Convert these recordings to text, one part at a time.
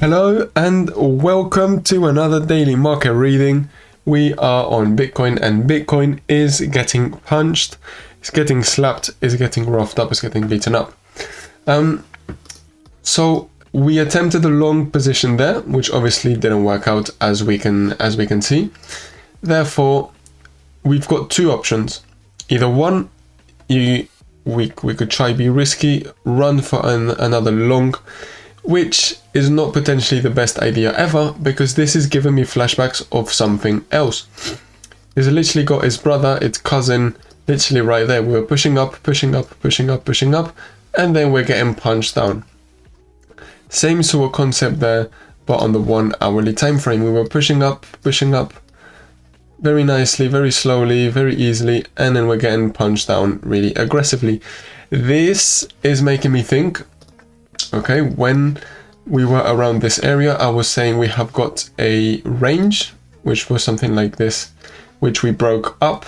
Hello and welcome to another daily market reading. We are on Bitcoin and Bitcoin is getting punched, it's getting slapped, it's getting roughed up, it's getting beaten up. So we attempted a long position there, which obviously didn't work out as we can see. Therefore, we've got two options. Either one, we could try be risky, run for another long, which is not potentially the best idea ever, because this is giving me flashbacks of something else. He's literally got his brother, its cousin, literally right there. We were pushing up, pushing up, pushing up, pushing up, and then we're getting punched down. Same sort of concept there, but on the 1 hourly time frame. We were pushing up, very nicely, very slowly, very easily, and then we're getting punched down really aggressively. This is making me think, okay, when we were around this area, I was saying we have got a range, which was something like this, which we broke up.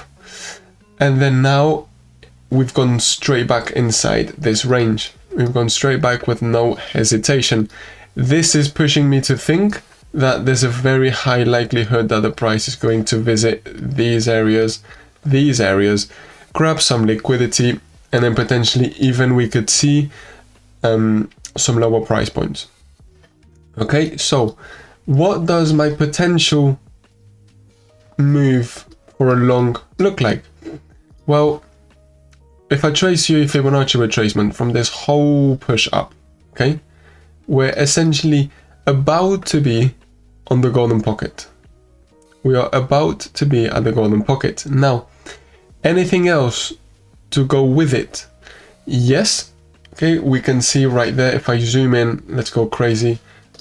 And then now we've gone straight back inside this range. We've gone straight back with no hesitation. This is pushing me to think that there's a very high likelihood that the price is going to visit these areas, grab some liquidity, and then potentially even we could see some lower price points. Okay, so what does my potential move for a long look like? Well, if I trace you a Fibonacci retracement from this whole push up, okay, we're essentially about to be on the golden pocket. We are about to be at the golden pocket. Now, anything else to go with it? Yes. Okay, we can see right there, if I zoom in, let's go crazy,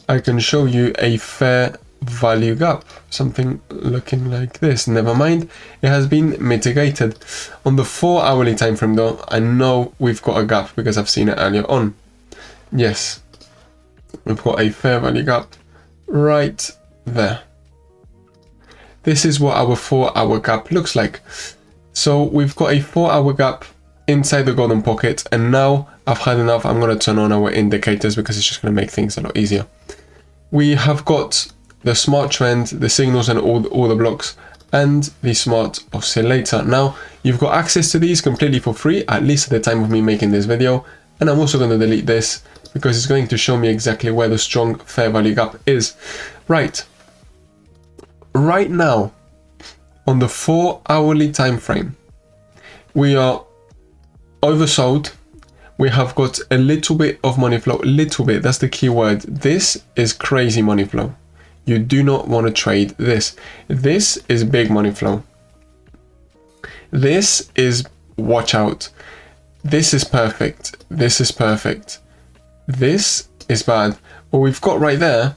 I can show you a fair value gap, something looking like this. Never mind, it has been mitigated. On the 4 hourly time frame though, I know we've got a gap because I've seen it earlier on. Yes, we've got a fair value gap right there. This is what our 4 hour gap looks like. So we've got a 4 hour gap inside the golden pocket, and now I've had enough. I'm going to turn on our indicators because it's just going to make things a lot easier. We have got the smart trend, the signals, and all the blocks, and the smart oscillator. Now you've got access to these completely for free, at least at the time of me making this video, and I'm also going to delete this because it's going to show me exactly where the strong fair value gap is. Right now on the 4 hourly time frame, we are oversold. We have got a little bit of money flow, little bit, that's the key word. This is crazy money flow. You do not want to trade this. This is big money flow. This is watch out. This is perfect. This is perfect. This is bad. What we've got right there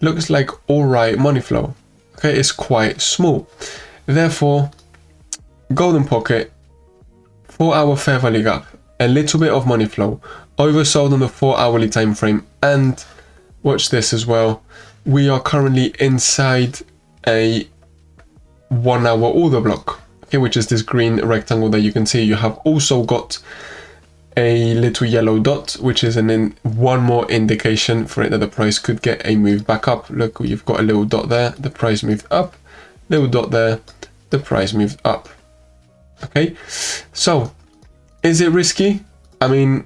looks like all right money flow. Okay, it's quite small. Therefore, golden pocket, 4 hour fair value gap, a little bit of money flow, oversold on the 4 hourly time frame, and watch this as well. We are currently inside a 1 hour order block, okay, which is this green rectangle that you can see. You have also got a little yellow dot, which is one more indication for it that the price could get a move back up. Look, you've got a little dot there, the price moved up, little dot there, the price moved up. Okay, so is it risky? I mean,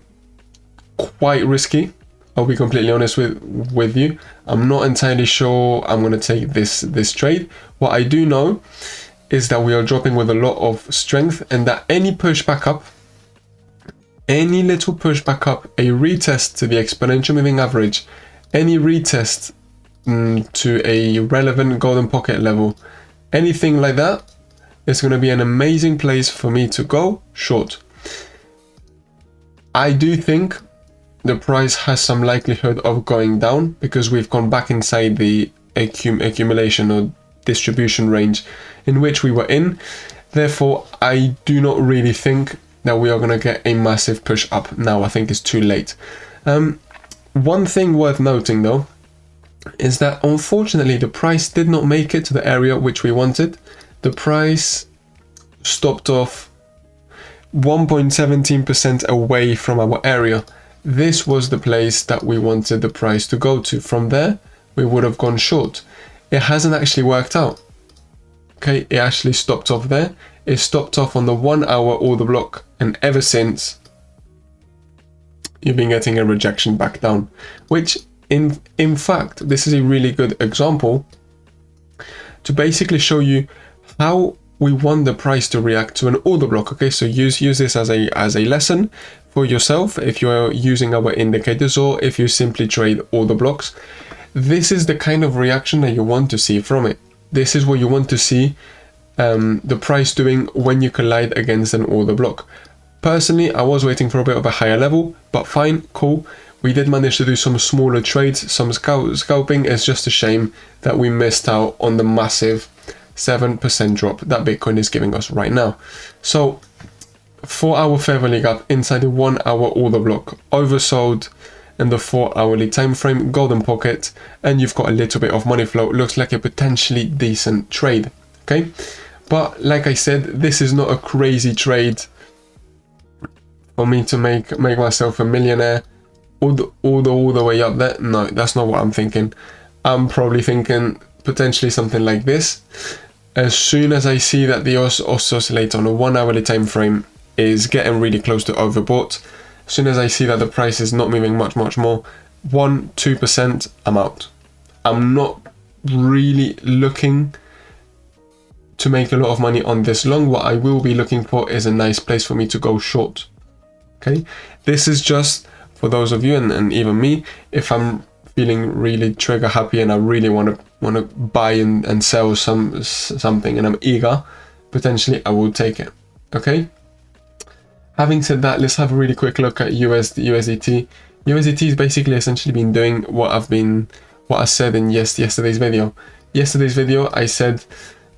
quite risky. I'll be completely honest with you. I'm not entirely sure I'm going to take this trade. What I do know is that we are dropping with a lot of strength, and that any push back up, any little push back up, a retest to the exponential moving average, any retest to a relevant golden pocket level, anything like that, it's going to be an amazing place for me to go short. I do think the price has some likelihood of going down because we've gone back inside the accumulation or distribution range in which we were in. Therefore, I do not really think that we are going to get a massive push up now. I think it's too late. One thing worth noting though is that unfortunately the price did not make it to the area which we wanted. The price stopped off 1.17% away from our area. this was the place that we wanted the price to go to. From there, we would have gone short. It hasn't actually worked out. Okay, it actually stopped off there. It stopped off on the 1 hour order block, and ever since, you've been getting a rejection back down, which in fact, this is a really good example to basically show you how we want the price to react to an order block. Okay, so use this as a lesson for yourself if you're using our indicators, or if you simply trade order blocks. This is the kind of reaction that you want to see from it. This is what you want to see the price doing when you collide against an order block. Personally, I was waiting for a bit of a higher level, but fine, cool. We did manage to do some smaller trades, some scalping. It's just a shame that we missed out on the massive 7% drop that Bitcoin is giving us right now. So for our fair value gap inside the 1 hour order block, oversold in the 4 hourly time frame, golden pocket, and you've got a little bit of money flow. Looks like a potentially decent trade. Okay, but like I said, this is not a crazy trade for me to make myself a millionaire all the way up there. No, that's not what I'm thinking. I'm probably thinking potentially something like this. As soon as I see that the oscillator on a 1 hourly time frame is getting really close to overbought, as soon as I see that the price is not moving much more, 1-2%, I'm out. I'm not really looking to make a lot of money on this long. What I will be looking for is a nice place for me to go short. Okay, this is just for those of you and even me, if I'm feeling really trigger happy and I really want to buy and sell something and I'm eager, potentially I will take it. Okay, having said that, let's have a really quick look at USDT. USDT has basically essentially been doing what I said in yesterday's video. Yesterday's video I said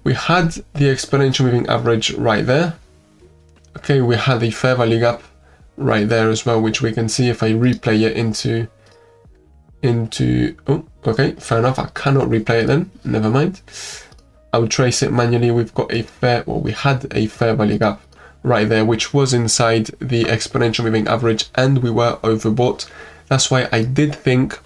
we had the exponential moving average right there. Okay, we had the fair value gap right there as well, which we can see if I replay it into oh, okay, fair enough, I cannot replay it then, never mind. I'll trace it manually. We've got we had a fair value gap right there, which was inside the exponential moving average, and we were overbought. That's why I did think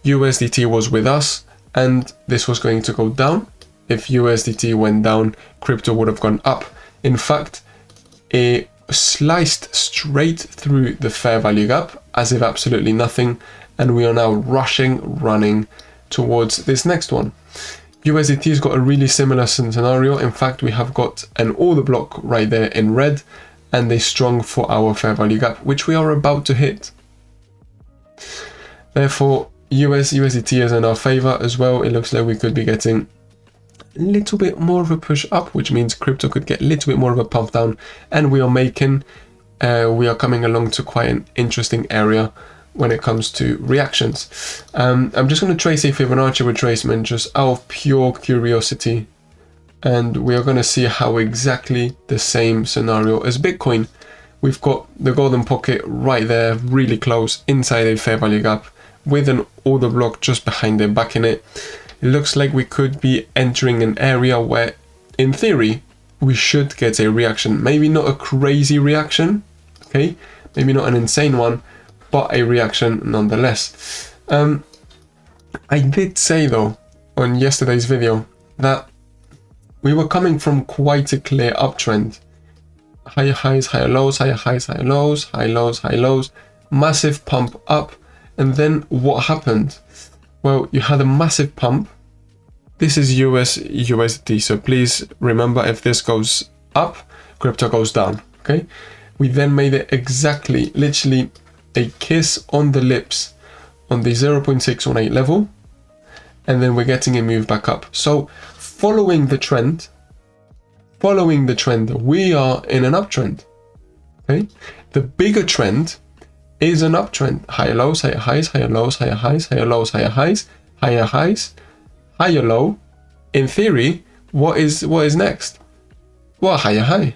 USDT was with us and this was going to go down. If USDT went down, crypto would have gone up. In fact, it sliced straight through the fair value gap as if absolutely nothing, and we are now running towards this next one. USDT's got a really similar scenario. In fact, we have got an order block right there in red and a strong 4 hour fair value gap, which we are about to hit. Therefore, USDT is in our favor as well. It looks like we could be getting a little bit more of a push up, which means crypto could get a little bit more of a pump down, and we are coming along to quite an interesting area when it comes to reactions. I'm just going to trace a Fibonacci retracement just out of pure curiosity, and we are going to see how exactly the same scenario as Bitcoin. We've got the golden pocket right there, really close inside a fair value gap with an order block just behind it, backing it. It looks like we could be entering an area where, in theory, we should get a reaction. Maybe not a crazy reaction, okay? Maybe not an insane one, but a reaction nonetheless. I did say though on yesterday's video that we were coming from quite a clear uptrend. Higher highs, higher lows, higher highs, higher lows, high lows, high lows, massive pump up. And then what happened? Well, you had a massive pump. This is USD, so please remember, if this goes up, crypto goes down, okay? We then made it exactly, literally a kiss on the lips on the 0.618 level, and then we're getting a move back up. So following the trend, we are in an uptrend, okay? The bigger trend is an uptrend. Higher lows, higher highs, higher lows, higher highs, higher lows, higher highs, higher highs, higher low. In theory, what is next? Well, higher high.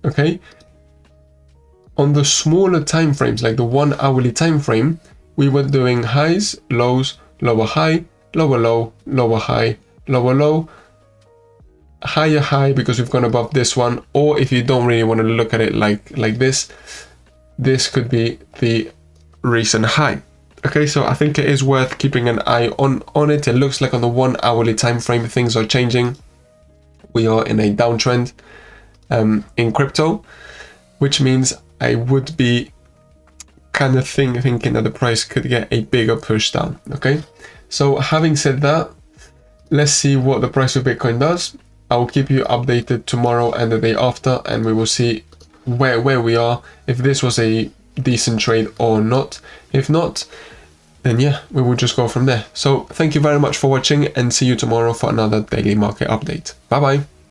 Okay. On the smaller time frames, like the 1 hourly time frame, we were doing highs, lows, lower high, lower low, lower high, lower low, higher high because we've gone above this one. Or if you don't really want to look at it like this, this could be the recent high. Okay, so I think it is worth keeping an eye on it. It looks like on the 1 hourly time frame things are changing. We are in a downtrend in crypto, which means I would be kind of thinking that the price could get a bigger push down. Okay, so having said that, let's see what the price of Bitcoin does. I will keep you updated tomorrow and the day after, and we will see where we are, if this was a decent trade or not. If not, then yeah, we will just go from there. So thank you very much for watching, and see you tomorrow for another daily market update. Bye bye.